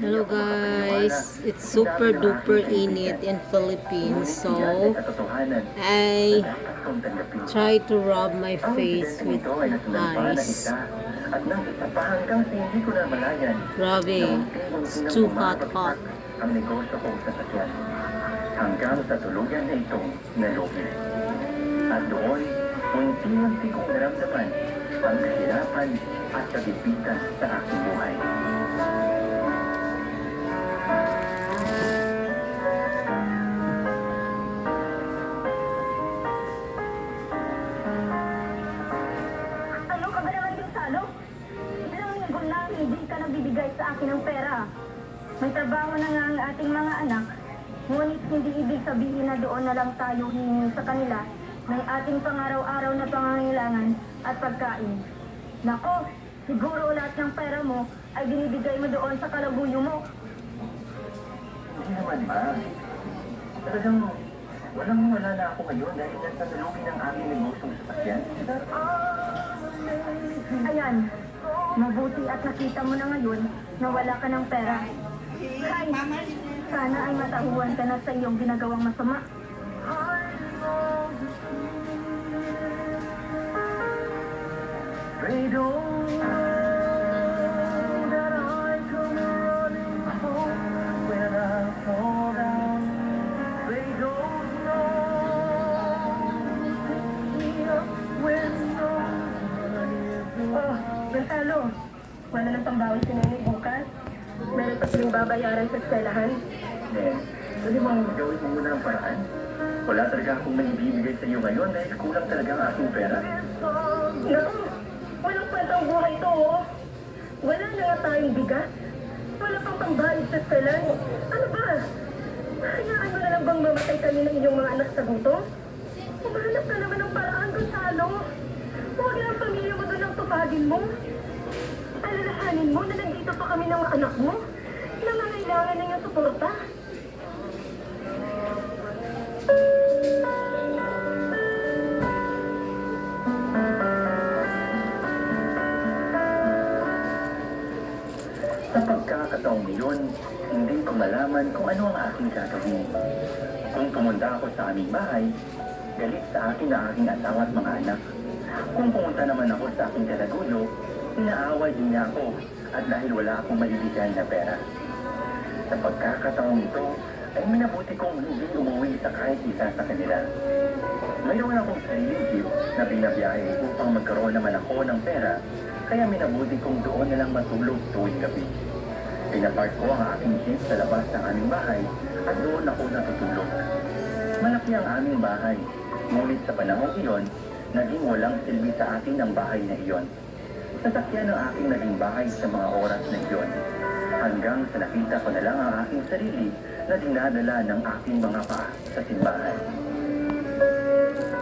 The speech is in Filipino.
Hello guys, it's super duper init in Philippines, so I try to rub my face with ice. Grabe, it's too hot. Ang negosyo kong sasakyan hanggang sa tuluyan na itong nalugin. At doon, unti-unti kong naramdaman ang kahirapan at kagipitan sa aking buhay. Ano ka ba naman yung salo? Ilang linggo na hindi ka nagbibigay sa akin ng pera. May trabaho na nga ang ating mga anak, ngunit hindi ibig sabihin na doon na lang tayo hihingi sa kanila ng ating pangaraw-araw na pangangailangan at pagkain. Nako, siguro lahat ng pera mo ay binibigay mo doon sa kalaguyo mo. Hindi naman ba? Talagang walang-wala na ako ngayon dahil nasa nalugin ang aming negosyong sasakyan. Ayan, mabuti at nakita mo na ngayon na wala ka ng pera. Hay, sana ay matahuan ka na sa iyong ginagawang masama. They don't know that I come running home when I fall down. They don't know me up when nobody is around. Gonzalo, wala nang pambawi si Nene bukas. Meron pa silang babayaran sa eskwelahan. Pwede mo gawin mo muna ng paraan? Wala talaga akong maibibigay sa iyo ngayon dahil kulang talaga ang aking pera. Naku, walang kwentang buhay to, oh. Wala na nga tayong bigas. Wala pang pambayad sa eskwelahan. Ano ba? Hayaan mo na lang bang mamatay kami ng inyong mga anak sa gutom? Umahanap ka naman ng paraan, Gonzalo. Huwag lang ang pamilya mo doon ang tupagin mo. Alalahanin mo na nandito pa kami ng mga anak mo. Nangangailangan ng iyong suporta. Sa pagkakataong iyon, hindi ko malaman kung ano ang aking gagawin. Kung pumunta ako sa aming bahay, galit sa akin na aking asawa at mga anak. Kung pumunta naman ako sa aking kalaguyo, inaaway din niya ako at dahil wala akong maibigay na pera. Sa pagkakataong ito, ay minabuti kong hindi umuwi sa kahit isa sa kanila. Mayroon akong sariling jeep na binabiyahe upang magkaroon naman ako ng pera, kaya minabuti kong doon na lang matulog tuwing gabi. Pinapark ko ang aking jeep sa labas ng aming bahay at doon ako natutulog. Malaki ang aming bahay, ngunit sa panahong iyon, naging walang silbi sa akin ang bahay na iyon. Sasakyan ang aking naging bahay sa mga oras na iyon. Hanggang sa nakita ko na lang ang aking sarili na dinadala ng aking mga paa sa simbahan.